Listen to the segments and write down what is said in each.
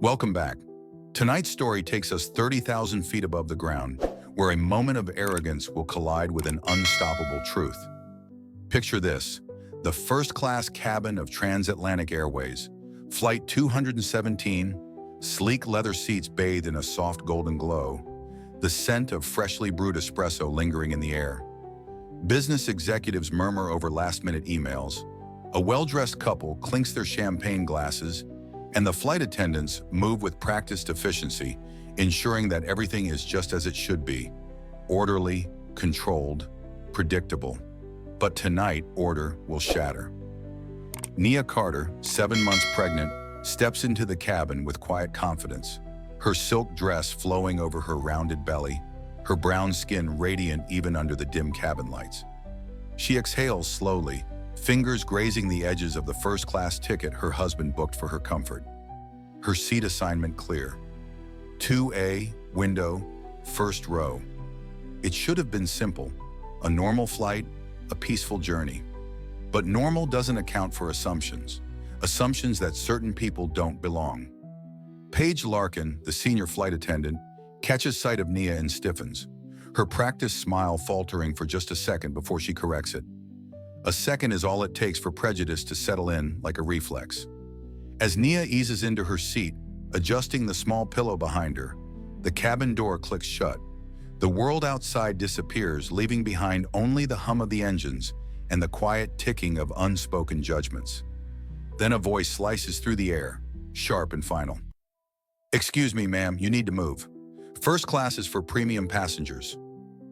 Welcome back. Tonight's story takes us 30,000 feet above the ground, where a moment of arrogance will collide with an unstoppable truth. Picture this: the first-class cabin of Transatlantic Airways, Flight 217, sleek leather seats bathed in a soft golden glow, the scent of freshly brewed espresso lingering in the air. Business executives murmur over last-minute emails, a well-dressed couple clinks their champagne glasses, and the flight attendants move with practiced efficiency, ensuring that everything is just as it should be: orderly, controlled, predictable. But tonight, order will shatter. Nia Carter, 7 months pregnant, steps into the cabin with quiet confidence, her silk dress flowing over her rounded belly, her brown skin radiant even under the dim cabin lights. She exhales slowly, fingers grazing the edges of the first-class ticket her husband booked for her comfort. Her seat assignment clear: 2A, window, first row. It should have been simple: a normal flight, a peaceful journey. But normal doesn't account for assumptions that certain people don't belong. Paige Larkin, the senior flight attendant, catches sight of Nia and stiffens, her practiced smile faltering for just a second before she corrects it. A second is all it takes for prejudice to settle in like a reflex. As Nia eases into her seat, adjusting the small pillow behind her, the cabin door clicks shut. The world outside disappears, leaving behind only the hum of the engines and the quiet ticking of unspoken judgments. Then a voice slices through the air, sharp and final. "Excuse me, ma'am, you need to move. First class is for premium passengers."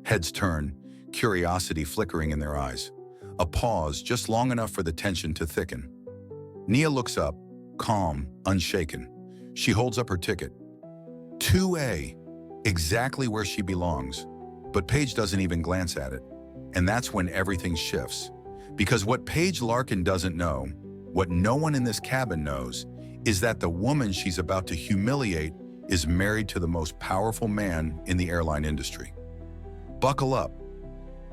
Heads turn, curiosity flickering in their eyes. A pause just long enough for the tension to thicken. Nia looks up, calm, unshaken. She holds up her ticket. 2A, exactly where she belongs. But Paige doesn't even glance at it. And that's when everything shifts. Because what Paige Larkin doesn't know, what no one in this cabin knows, is that the woman she's about to humiliate is married to the most powerful man in the airline industry. Buckle up.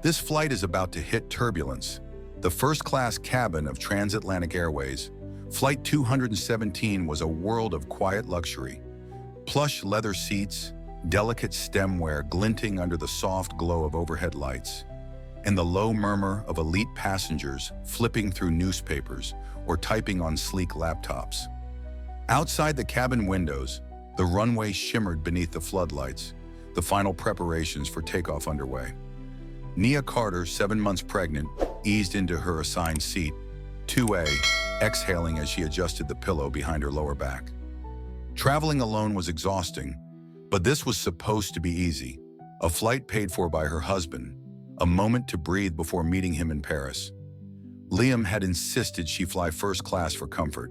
This flight is about to hit turbulence. The first-class cabin of Transatlantic Airways, Flight 217, was a world of quiet luxury. Plush leather seats, delicate stemware glinting under the soft glow of overhead lights, and the low murmur of elite passengers flipping through newspapers or typing on sleek laptops. Outside the cabin windows, the runway shimmered beneath the floodlights, the final preparations for takeoff underway. Nia Carter, 7 months pregnant, eased into her assigned seat, 2A, exhaling as she adjusted the pillow behind her lower back. Traveling alone was exhausting, but this was supposed to be easy. A flight paid for by her husband, a moment to breathe before meeting him in Paris. Liam had insisted she fly first class for comfort.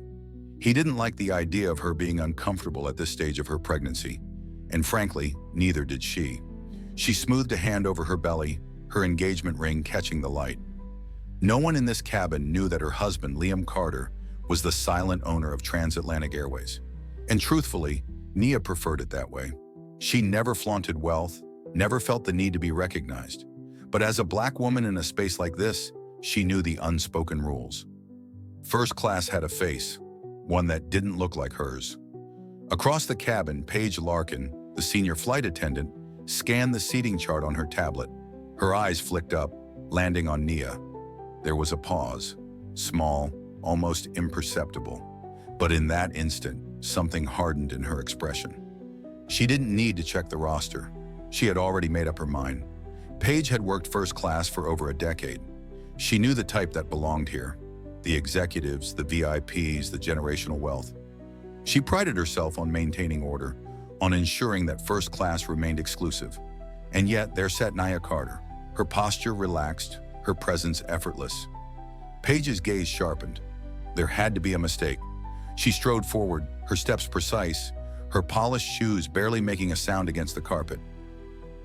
He didn't like the idea of her being uncomfortable at this stage of her pregnancy, and frankly, neither did she. She smoothed a hand over her belly, her engagement ring catching the light. No one in this cabin knew that her husband, Liam Carter, was the silent owner of Transatlantic Airways. And truthfully, Nia preferred it that way. She never flaunted wealth, never felt the need to be recognized. But as a black woman in a space like this, she knew the unspoken rules. First class had a face, one that didn't look like hers. Across the cabin, Paige Larkin, the senior flight attendant, scanned the seating chart on her tablet. Her eyes flicked up, landing on Nia. There was a pause, small, almost imperceptible. But in that instant, something hardened in her expression. She didn't need to check the roster. She had already made up her mind. Paige had worked first class for over a decade. She knew the type that belonged here: the executives, the VIPs, the generational wealth. She prided herself on maintaining order, on ensuring that first class remained exclusive. And yet, there sat Nia Carter, her posture relaxed, her presence effortless. Paige's gaze sharpened. There had to be a mistake. She strode forward, her steps precise, her polished shoes barely making a sound against the carpet.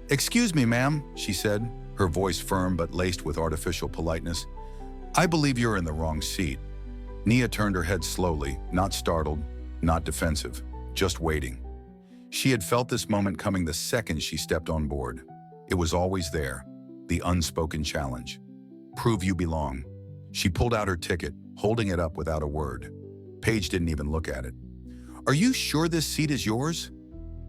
"Excuse me, ma'am," she said, her voice firm but laced with artificial politeness. "I believe you're in the wrong seat." Nia turned her head slowly, not startled, not defensive, just waiting. She had felt this moment coming the second she stepped on board. It was always there, the unspoken challenge. "Prove you belong." She pulled out her ticket, holding it up without a word. Paige didn't even look at it. "Are you sure this seat is yours?"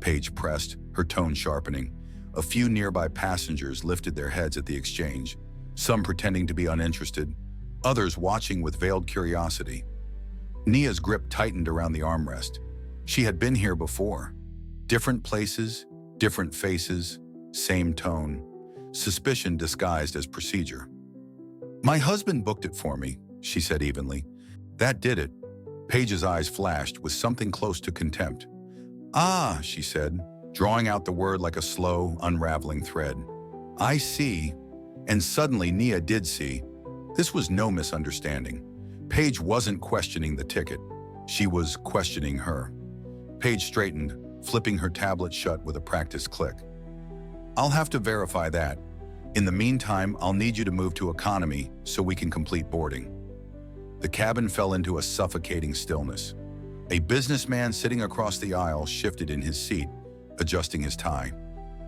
Paige pressed, her tone sharpening. A few nearby passengers lifted their heads at the exchange, some pretending to be uninterested, others watching with veiled curiosity. Nia's grip tightened around the armrest. She had been here before. Different places, different faces, same tone. Suspicion disguised as procedure. "My husband booked it for me," she said evenly. "That did it." Paige's eyes flashed with something close to contempt. "Ah," she said, drawing out the word like a slow, unraveling thread. "I see." And suddenly Nia did see. This was no misunderstanding. Paige wasn't questioning the ticket. She was questioning her. Paige straightened, flipping her tablet shut with a practiced click. "I'll have to verify that. In the meantime, I'll need you to move to economy so we can complete boarding." The cabin fell into a suffocating stillness. A businessman sitting across the aisle shifted in his seat, adjusting his tie.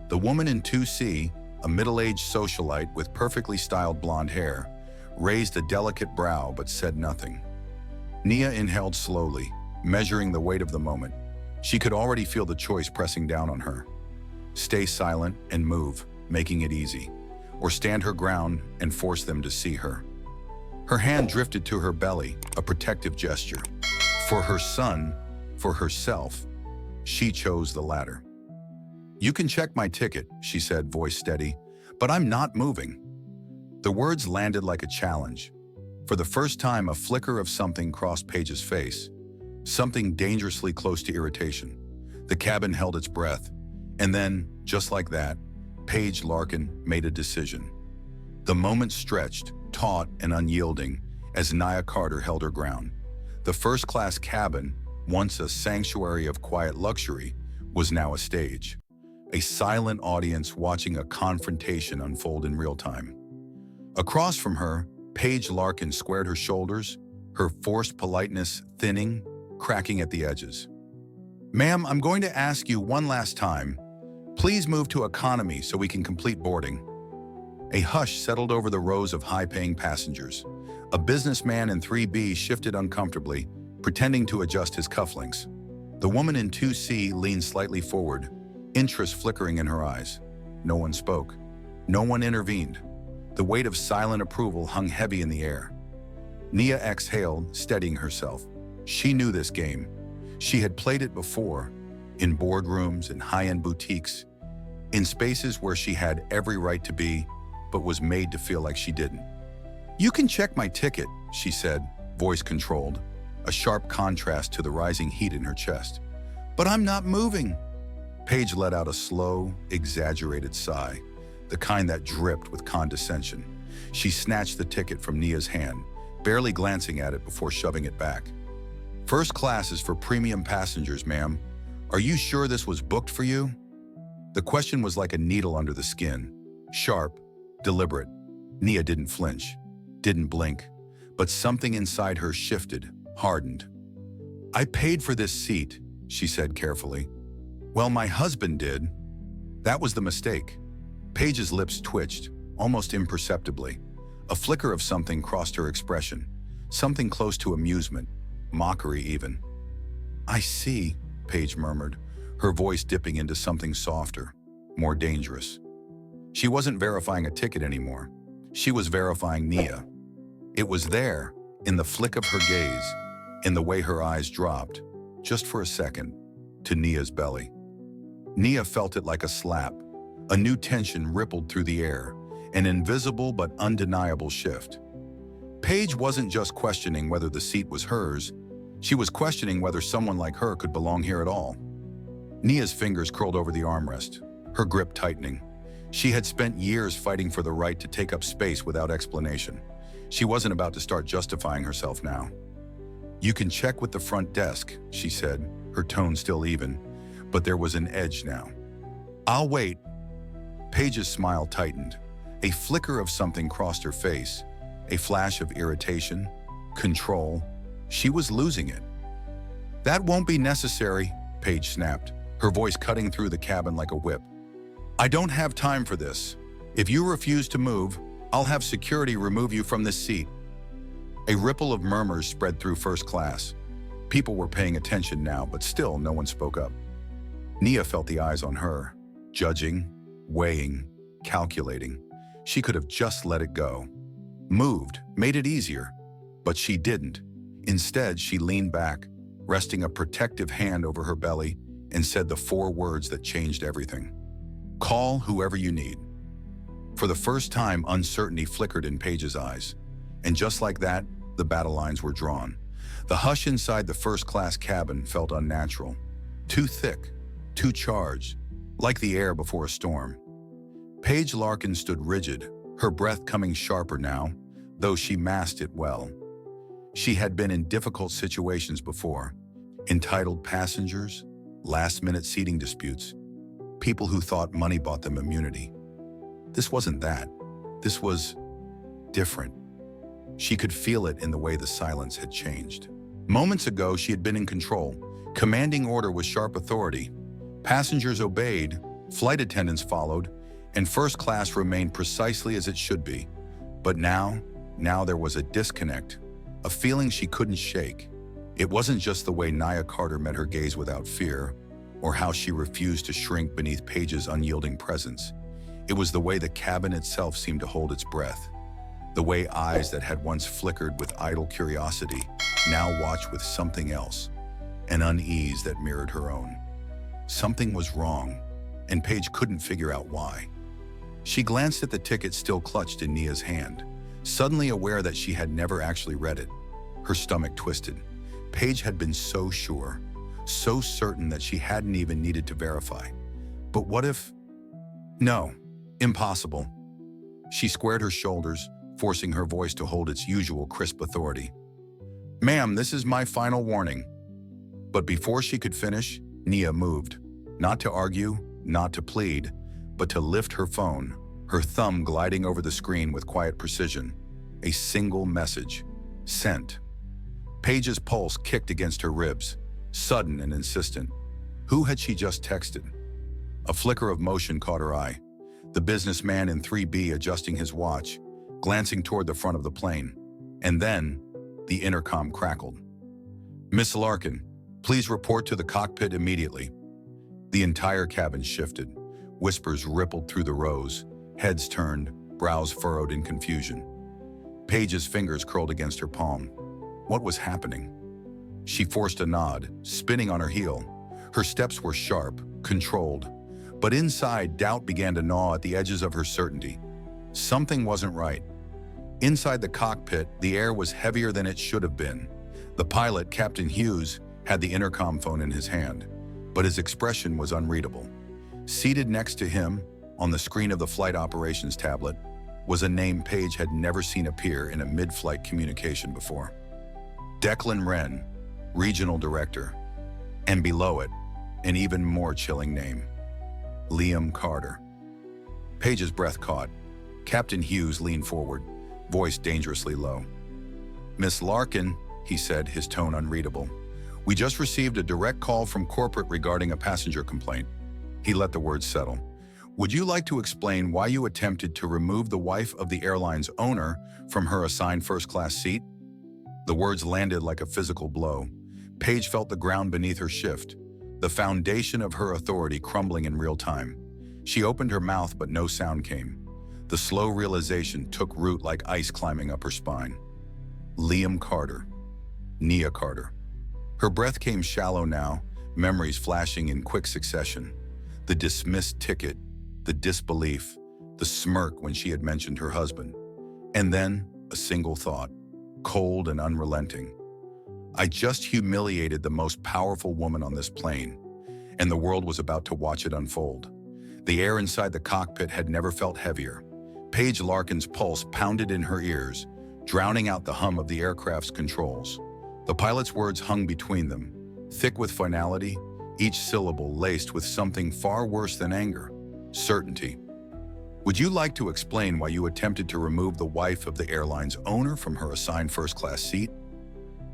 The woman in 2C, a middle-aged socialite with perfectly styled blonde hair, raised a delicate brow but said nothing. Nia inhaled slowly, measuring the weight of the moment. She could already feel the choice pressing down on her. Stay silent and move, making it easy, or stand her ground and force them to see her. Her hand drifted to her belly, a protective gesture. For her son, for herself, she chose the latter. "You can check my ticket," she said, voice steady, "but I'm not moving." The words landed like a challenge. For the first time, a flicker of something crossed Paige's face, something dangerously close to irritation. The cabin held its breath, and then, just like that, Paige Larkin made a decision. The moment stretched, taut and unyielding, as Nia Carter held her ground. The first-class cabin, once a sanctuary of quiet luxury, was now a stage. A silent audience watching a confrontation unfold in real time. Across from her, Paige Larkin squared her shoulders, her forced politeness thinning, cracking at the edges. "Ma'am, I'm going to ask you one last time. Please move to economy so we can complete boarding." A hush settled over the rows of high-paying passengers. A businessman in 3B shifted uncomfortably, pretending to adjust his cufflinks. The woman in 2C leaned slightly forward, interest flickering in her eyes. No one spoke. No one intervened. The weight of silent approval hung heavy in the air. Nia exhaled, steadying herself. She knew this game. She had played it before, in boardrooms and high-end boutiques, in spaces where she had every right to be, but was made to feel like she didn't. "You can check my ticket," she said, voice controlled, a sharp contrast to the rising heat in her chest. "But I'm not moving." Paige let out a slow, exaggerated sigh, the kind that dripped with condescension. She snatched the ticket from Nia's hand, barely glancing at it before shoving it back. "First class is for premium passengers, ma'am. Are you sure this was booked for you?" The question was like a needle under the skin, sharp, deliberate. Nia didn't flinch, didn't blink, but something inside her shifted, hardened. "I paid for this seat," she said carefully. "Well, my husband did." That was the mistake. Paige's lips twitched, almost imperceptibly. A flicker of something crossed her expression, something close to amusement, mockery even. "I see," Paige murmured, her voice dipping into something softer, more dangerous. She wasn't verifying a ticket anymore. She was verifying Nia. It was there, in the flick of her gaze, in the way her eyes dropped, just for a second, to Nia's belly. Nia felt it like a slap. A new tension rippled through the air, an invisible but undeniable shift. Paige wasn't just questioning whether the seat was hers, she was questioning whether someone like her could belong here at all. Nia's fingers curled over the armrest, her grip tightening. She had spent years fighting for the right to take up space without explanation. She wasn't about to start justifying herself now. "You can check with the front desk," she said, her tone still even, but there was an edge now. "I'll wait." Paige's smile tightened. A flicker of something crossed her face, a flash of irritation, control. She was losing it. "That won't be necessary," Paige snapped, her voice cutting through the cabin like a whip. "I don't have time for this. If you refuse to move, I'll have security remove you from this seat." A ripple of murmurs spread through first class. People were paying attention now, but still no one spoke up. Nia felt the eyes on her, judging, weighing, calculating. She could have just let it go. Moved, made it easier. But she didn't. Instead, she leaned back, resting a protective hand over her belly, and said the 4 words that changed everything. Call whoever you need. For the first time, uncertainty flickered in Paige's eyes. And just like that, the battle lines were drawn. The hush inside the first-class cabin felt unnatural. Too thick, too charged, like the air before a storm. Paige Larkin stood rigid, her breath coming sharper now, though she masked it well. She had been in difficult situations before. Entitled passengers, last-minute seating disputes, people who thought money bought them immunity. This wasn't that. This was different. She could feel it in the way the silence had changed. Moments ago, she had been in control, commanding order with sharp authority. Passengers obeyed, flight attendants followed, and first class remained precisely as it should be. But now there was a disconnect, a feeling she couldn't shake. It wasn't just the way Nia Carter met her gaze without fear, or how she refused to shrink beneath Paige's unyielding presence. It was the way the cabin itself seemed to hold its breath. The way eyes that had once flickered with idle curiosity now watched with something else, an unease that mirrored her own. Something was wrong, and Paige couldn't figure out why. She glanced at the ticket still clutched in Nia's hand, suddenly aware that she had never actually read it. Her stomach twisted. Paige had been so sure, so certain that she hadn't even needed to verify. But what if? No, impossible. She squared her shoulders, forcing her voice to hold its usual crisp authority. Ma'am, this is my final warning. But before she could finish, Nia moved. Not to argue, not to plead, but to lift her phone, her thumb gliding over the screen with quiet precision. A single message. Sent. Paige's pulse kicked against her ribs, sudden and insistent. Who had she just texted? A flicker of motion caught her eye. The businessman in 3B adjusting his watch, glancing toward the front of the plane. And then, the intercom crackled. Miss Larkin, please report to the cockpit immediately. The entire cabin shifted. Whispers rippled through the rows, heads turned, brows furrowed in confusion. Paige's fingers curled against her palm. What was happening? She forced a nod, spinning on her heel. Her steps were sharp, controlled, but inside doubt began to gnaw at the edges of her certainty. Something wasn't right. Inside the cockpit, the air was heavier than it should have been. The pilot, Captain Hughes, had the intercom phone in his hand, but his expression was unreadable. Seated next to him, on the screen of the flight operations tablet, was a name Paige had never seen appear in a mid-flight communication before. Declan Wren, Regional Director. And below it, an even more chilling name. Nia Carter. Paige's breath caught. Captain Hughes leaned forward, voice dangerously low. Miss Larkin, he said, his tone unreadable. We just received a direct call from corporate regarding a passenger complaint. He let the words settle. Would you like to explain why you attempted to remove the wife of the airline's owner from her assigned first-class seat? The words landed like a physical blow. Paige felt the ground beneath her shift, the foundation of her authority crumbling in real time. She opened her mouth, but no sound came. The slow realization took root like ice climbing up her spine. Nia Carter. Nia Carter. Her breath came shallow now, memories flashing in quick succession. The dismissed ticket, the disbelief, the smirk when she had mentioned her husband. And then a single thought, cold and unrelenting. I just humiliated the most powerful woman on this plane, and the world was about to watch it unfold. The air inside the cockpit had never felt heavier. Paige Larkin's pulse pounded in her ears, drowning out the hum of the aircraft's controls. The pilot's words hung between them, thick with finality, each syllable laced with something far worse than anger, certainty. Would you like to explain why you attempted to remove the wife of the airline's owner from her assigned first-class seat?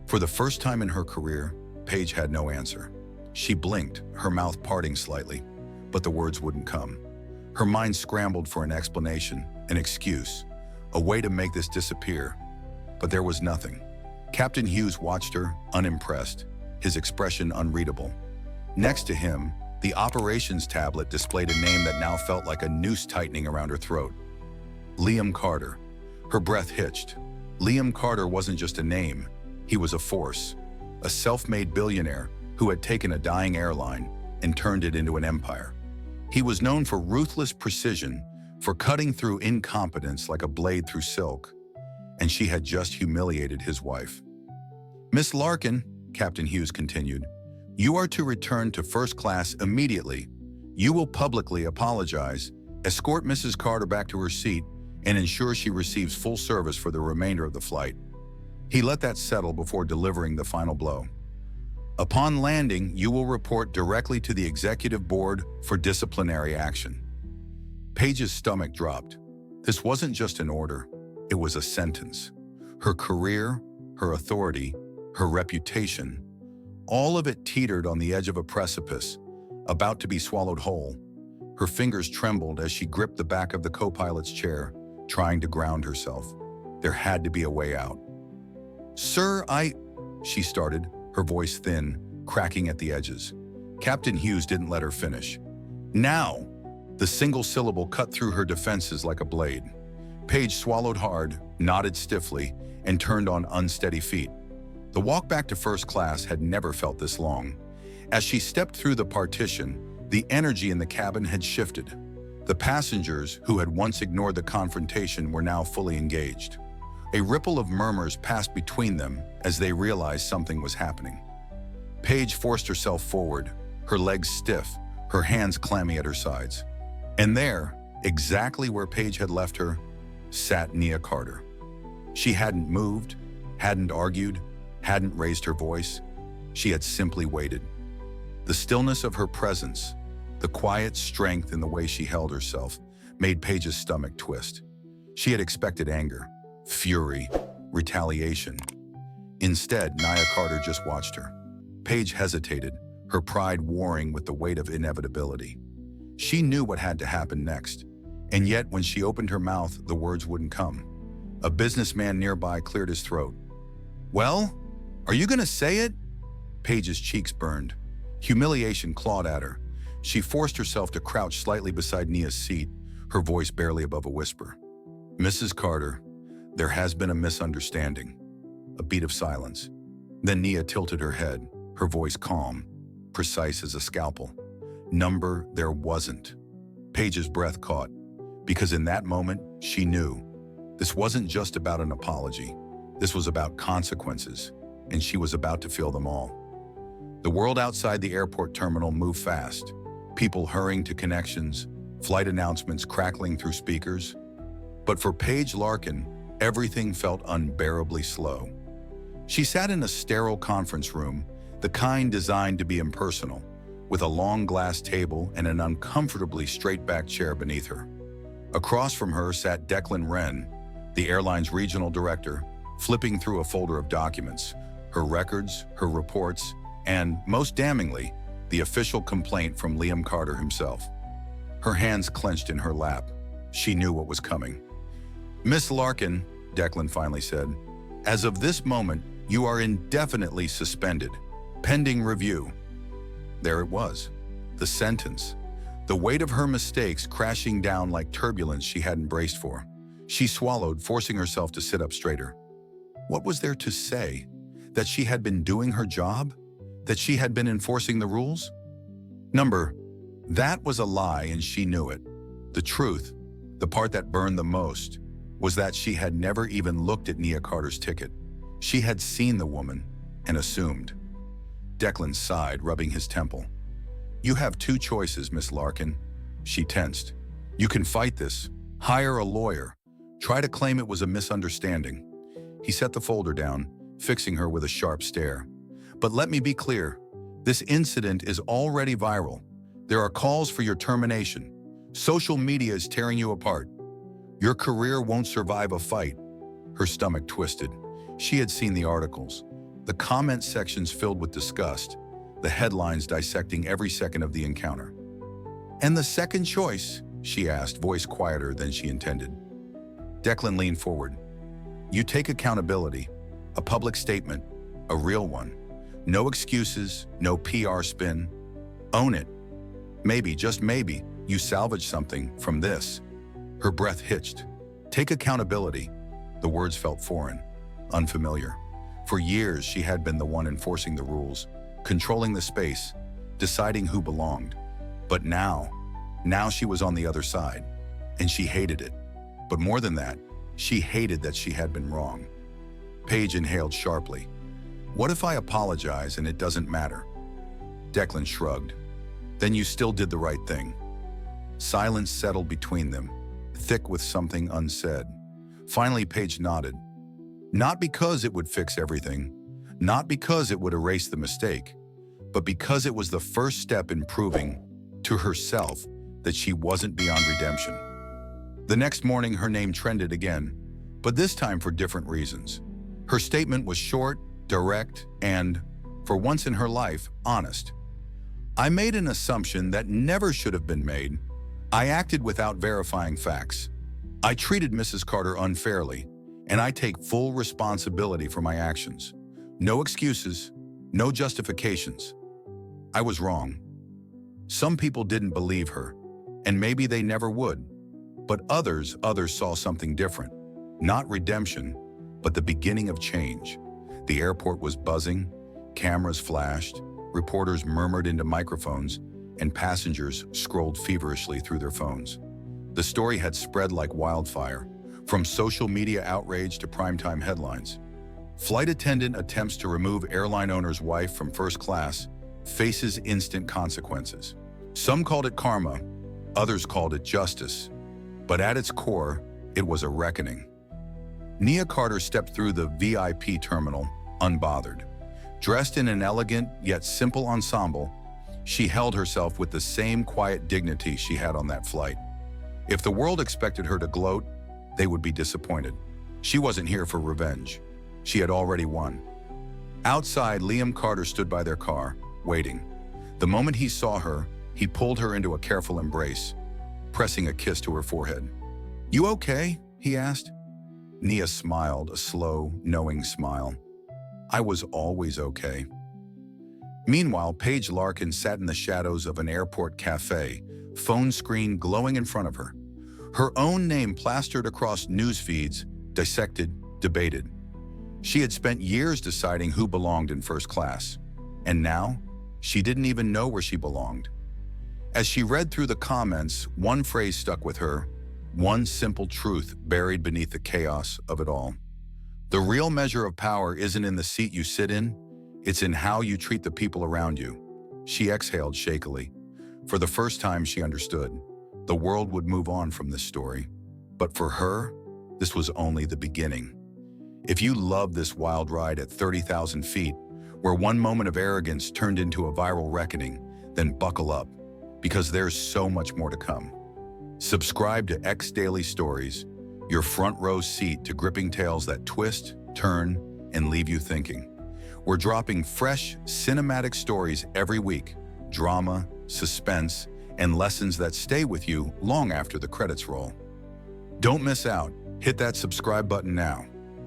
For the first time in her career, Paige had no answer. She blinked, her mouth parting slightly, but the words wouldn't come. Her mind scrambled for an explanation, an excuse, a way to make this disappear, but there was nothing. Captain Hughes watched her, unimpressed. his expression unreadable. Next to him, the operations tablet displayed a name that now felt like a noose tightening around her throat. Liam Carter. Her breath hitched. Liam Carter wasn't just a name, he was a force. A self-made billionaire who had taken a dying airline and turned it into an empire. He was known for ruthless precision, for cutting through incompetence like a blade through silk, and she had just humiliated his wife. "Miss Larkin," Captain Hughes continued, "you are to return to first class immediately. You will publicly apologize, escort Mrs. Carter back to her seat, and ensure she receives full service for the remainder of the flight." He let that settle before delivering the final blow. "Upon landing, you will report directly to the executive board for disciplinary action." Paige's stomach dropped. This wasn't just an order, it was a sentence. Her career, her authority, her reputation, all of it teetered on the edge of a precipice, about to be swallowed whole. Her fingers trembled as she gripped the back of the co-pilot's chair, trying to ground herself. There had to be a way out. "Sir, she started, her voice thin, cracking at the edges. Captain Hughes didn't let her finish. "Now!" The single syllable cut through her defenses like a blade. Paige swallowed hard, nodded stiffly, and turned on unsteady feet. The walk back to first class had never felt this long. As she stepped through the partition, the energy in the cabin had shifted. The passengers, who had once ignored the confrontation, were now fully engaged. A ripple of murmurs passed between them as they realized something was happening. Paige forced herself forward, her legs stiff, her hands clammy at her sides. And there, exactly where Paige had left her, sat Nia Carter. She hadn't moved, hadn't argued, hadn't raised her voice. She had simply waited. The stillness of her presence, the quiet strength in the way she held herself, made Paige's stomach twist. She had expected anger, fury, retaliation. Instead, Nia Carter just watched her. Paige hesitated, her pride warring with the weight of inevitability. She knew what had to happen next, and yet when she opened her mouth, the words wouldn't come. A businessman nearby cleared his throat. "Well, are you gonna say it?" Paige's cheeks burned. Humiliation clawed at her. She forced herself to crouch slightly beside Nia's seat, her voice barely above a whisper. "Mrs. Carter, there has been a misunderstanding." A beat of silence. Then Nia tilted her head, her voice calm, precise as a scalpel. "Number, there wasn't." Paige's breath caught, because in that moment, she knew. This wasn't just about an apology. This was about consequences, and she was about to feel them all. The world outside the airport terminal moved fast, people hurrying to connections, flight announcements crackling through speakers. But for Paige Larkin, everything felt unbearably slow. She sat in a sterile conference room, the kind designed to be impersonal, with a long glass table and an uncomfortably straight-backed chair beneath her. Across from her sat Declan Wren, the airline's regional director, flipping through a folder of documents, her records, her reports, and, most damningly, the official complaint from Liam Carter himself. Her hands clenched in her lap. She knew what was coming. "Miss Larkin," Declan finally said, "as of this moment, you are indefinitely suspended, pending review." There it was, the sentence, the weight of her mistakes crashing down like turbulence she hadn't braced for. She swallowed, forcing herself to sit up straighter. What was there to say? That she had been doing her job? That she had been enforcing the rules? That was a lie, and she knew it. The truth, the part that burned the most, was that she had never even looked at Nia Carter's ticket. She had seen the woman and assumed. Declan sighed, rubbing his temple. "You have two choices, Miss Larkin." She tensed. "You can fight this, hire a lawyer, try to claim it was a misunderstanding." He set the folder down, fixing her with a sharp stare. "But let me be clear, this incident is already viral. There are calls for your termination. Social media is tearing you apart. Your career won't survive a fight." Her stomach twisted. She had seen the articles, the comment sections filled with disgust, the headlines dissecting every second of the encounter. "And the second choice?" she asked, voice quieter than she intended. Declan leaned forward. "You take accountability, a public statement, a real one. No excuses, no PR spin. Own it. Maybe, just maybe, you salvage something from this. Her breath hitched. Take accountability. The words felt foreign, unfamiliar. For years, she had been the one enforcing the rules, controlling the space, deciding who belonged. But now she was on the other side, and she hated it. But more than that, she hated that she had been wrong. Paige inhaled sharply. What if I apologize and it doesn't matter? Declan shrugged. Then you still did the right thing. Silence settled between them, thick with something unsaid. Finally, Paige nodded. Not because it would fix everything, not because it would erase the mistake, but because it was the first step in proving to herself that she wasn't beyond redemption. The next morning, her name trended again, but this time for different reasons. Her statement was short, direct, and, for once in her life, honest. I made an assumption that never should have been made. I acted without verifying facts. I treated Mrs. Carter unfairly, and I take full responsibility for my actions. No excuses, no justifications. I was wrong. Some people didn't believe her, and maybe they never would. But others saw something different. Not redemption, but the beginning of change. The airport was buzzing, cameras flashed, reporters murmured into microphones, and passengers scrolled feverishly through their phones. The story had spread like wildfire, from social media outrage to primetime headlines. Flight attendant attempts to remove airline owner's wife from first class faces instant consequences. Some called it karma, others called it justice. But at its core, it was a reckoning. Nia Carter stepped through the VIP terminal, unbothered. Dressed in an elegant yet simple ensemble, she held herself with the same quiet dignity she had on that flight. If the world expected her to gloat, they would be disappointed. She wasn't here for revenge. She had already won. Outside, Liam Carter stood by their car, waiting. The moment he saw her, he pulled her into a careful embrace, pressing a kiss to her forehead. "You okay?" he asked. Nia smiled, a slow, knowing smile. "I was always okay." Meanwhile, Paige Larkin sat in the shadows of an airport cafe, phone screen glowing in front of her. Her own name plastered across news feeds, dissected, debated. She had spent years deciding who belonged in first class, and now she didn't even know where she belonged. As she read through the comments, one phrase stuck with her, one simple truth buried beneath the chaos of it all. The real measure of power isn't in the seat you sit in, it's in how you treat the people around you. She exhaled shakily. For the first time, she understood. The world would move on from this story. But for her, this was only the beginning. If you love this wild ride at 30,000 feet, where one moment of arrogance turned into a viral reckoning, then buckle up, because there's so much more to come. Subscribe to X Daily Stories, your front row seat to gripping tales that twist, turn, and leave you thinking. We're dropping fresh, cinematic stories every week, drama, suspense, and lessons that stay with you long after the credits roll. Don't miss out. Hit that subscribe button now.